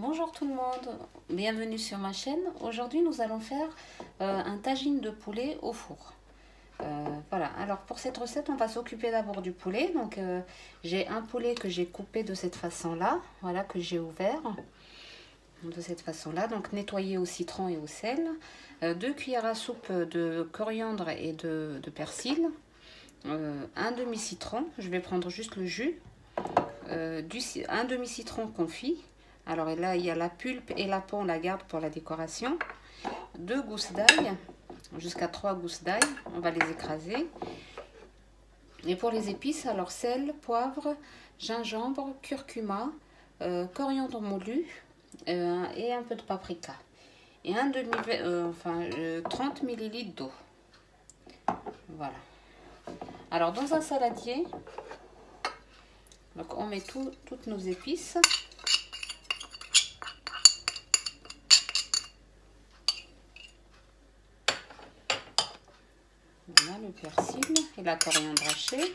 Bonjour tout le monde, bienvenue sur ma chaîne. Aujourd'hui nous allons faire un tagine de poulet au four. Voilà, alors pour cette recette on va s'occuper d'abord du poulet. Donc j'ai un poulet que j'ai coupé de cette façon là, voilà, que j'ai ouvert de cette façon là, donc nettoyé au citron et au sel, 2 cuillères à soupe de coriandre et de persil, un demi citron, je vais prendre juste le jus, un demi citron confit. Alors là, il y a la pulpe et la peau, on la garde pour la décoration. 2 gousses d'ail, jusqu'à 3 gousses d'ail, on va les écraser. Et pour les épices, alors sel, poivre, gingembre, curcuma, coriandre moulu et un peu de paprika. Et 30 ml d'eau. Voilà. Alors dans un saladier, donc on met toutes nos épices. Voilà le persil et la coriandre hachée.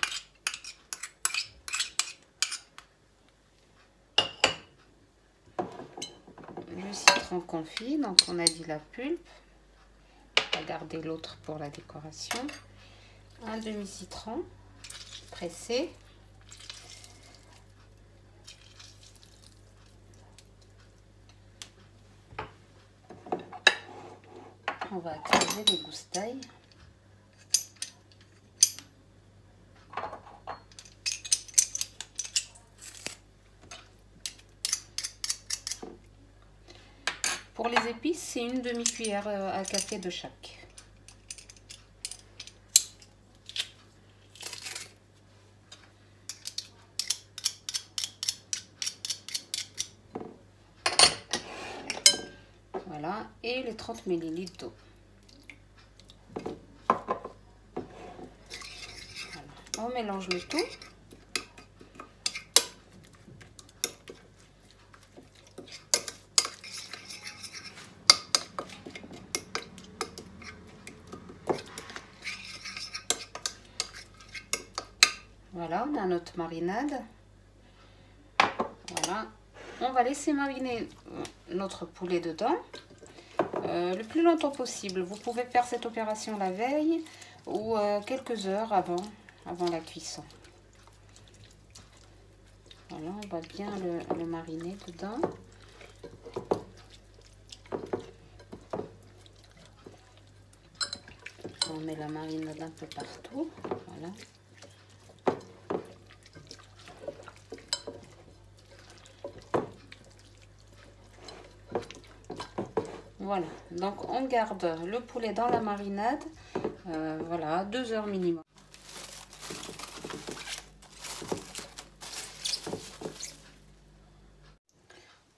Le citron confit, donc on a dit la pulpe. On va garder l'autre pour la décoration. Un demi citron pressé. On va écraser les gousses d'ail. Pour les épices, c'est une demi-cuillère à café de chaque. Voilà, et les 30 ml d'eau. Voilà. On mélange le tout. Voilà, on a notre marinade. Voilà, on va laisser mariner notre poulet dedans le plus longtemps possible. Vous pouvez faire cette opération la veille ou quelques heures avant la cuisson. Voilà, on va bien le mariner dedans. On met la marinade un peu partout. Voilà. Voilà, donc on garde le poulet dans la marinade, voilà, 2 heures minimum.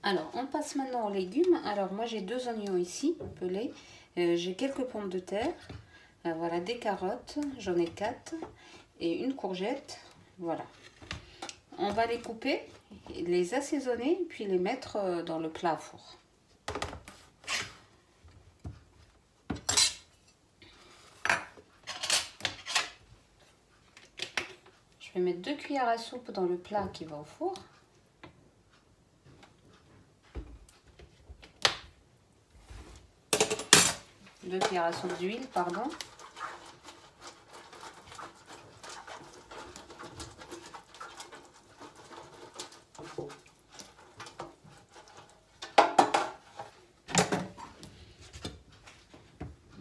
Alors, on passe maintenant aux légumes. Alors, moi j'ai 2 oignons ici, pelés, j'ai quelques pommes de terre, voilà, des carottes, j'en ai 4, et une courgette, voilà. On va les couper, les assaisonner, puis les mettre dans le plat à four. Je vais mettre 2 cuillères à soupe dans le plat qui va au four. Deux cuillères à soupe d'huile, pardon.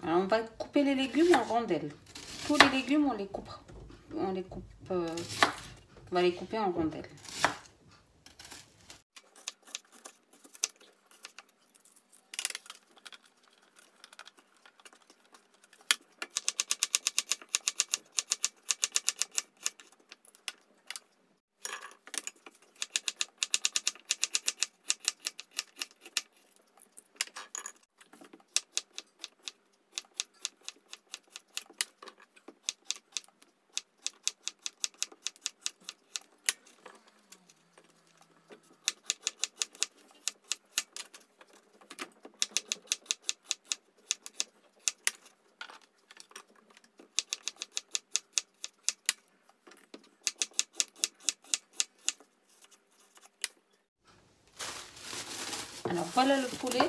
Alors, on va couper les légumes en rondelles. Tous les légumes, on va les couper en rondelles. Alors voilà le poulet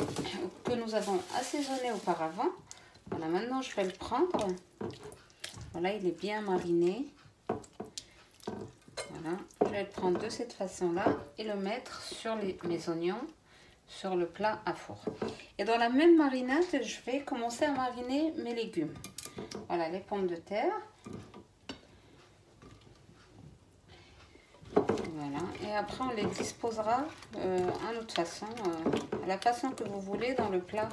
que nous avons assaisonné auparavant. Voilà, maintenant je vais le prendre. Voilà, il est bien mariné. Voilà, je vais le prendre de cette façon-là et le mettre sur mes oignons, sur le plat à four. Et dans la même marinade, je vais commencer à mariner mes légumes. Voilà, les pommes de terre. Voilà, et après on les disposera à notre façon, à la façon que vous voulez dans le plat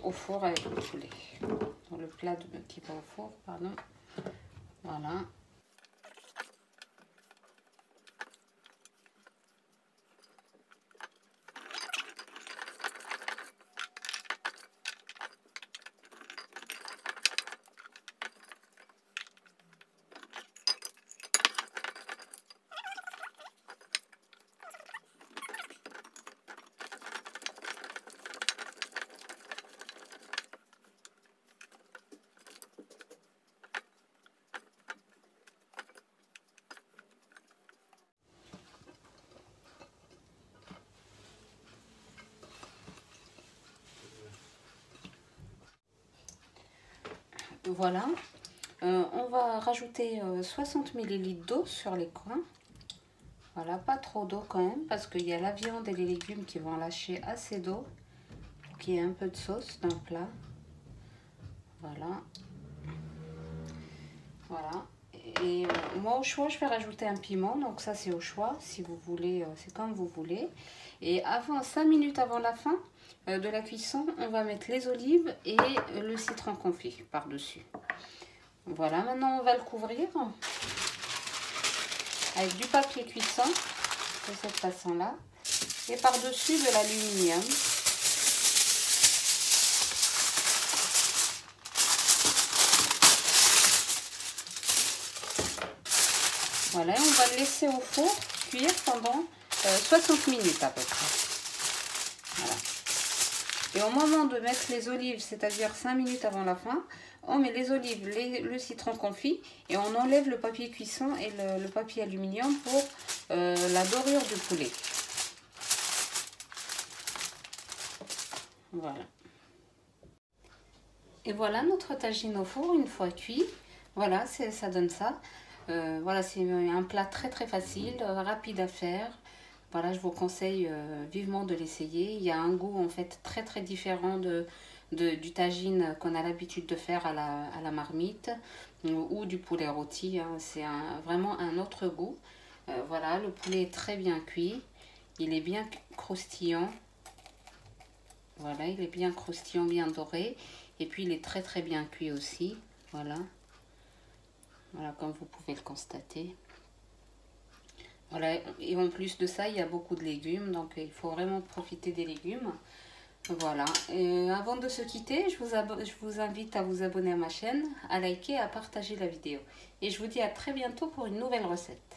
au four avec le poulet. Dans le plat qui va au four, pardon. Voilà. Voilà, on va rajouter 60 ml d'eau sur les coins. Voilà, pas trop d'eau quand même, parce qu'il y a la viande et les légumes qui vont lâcher assez d'eau pour qu'il y ait un peu de sauce dans le plat. Voilà. Voilà. Et moi au choix, je vais rajouter un piment, donc ça c'est au choix, si vous voulez, c'est comme vous voulez. Et avant, 5 minutes avant la fin de la cuisson, on va mettre les olives et le citron confit par-dessus. Voilà, maintenant on va le couvrir avec du papier cuisson de cette façon-là et par-dessus de l'aluminium. Voilà, on va le laisser au four cuire pendant 60 minutes à peu près. Voilà. Et au moment de mettre les olives, c'est-à-dire 5 minutes avant la fin, on met les olives, le citron confit et on enlève le papier cuisson et le papier aluminium pour la dorure du poulet. Voilà. Et voilà notre tagine au four une fois cuit. Voilà, ça donne ça. Voilà, c'est un plat très très facile, rapide à faire. Voilà, je vous conseille vivement de l'essayer. Il y a un goût en fait très très différent du tagine qu'on a l'habitude de faire à la marmite ou du poulet rôti. Hein. C'est vraiment un autre goût. Voilà, le poulet est très bien cuit. Il est bien croustillant. Voilà, il est bien croustillant, bien doré. Et puis il est très très bien cuit aussi. Voilà. Voilà, comme vous pouvez le constater. Voilà, et en plus de ça, il y a beaucoup de légumes, donc il faut vraiment profiter des légumes. Voilà, et avant de se quitter, je vous invite à vous abonner à ma chaîne, à liker et à partager la vidéo. Et je vous dis à très bientôt pour une nouvelle recette.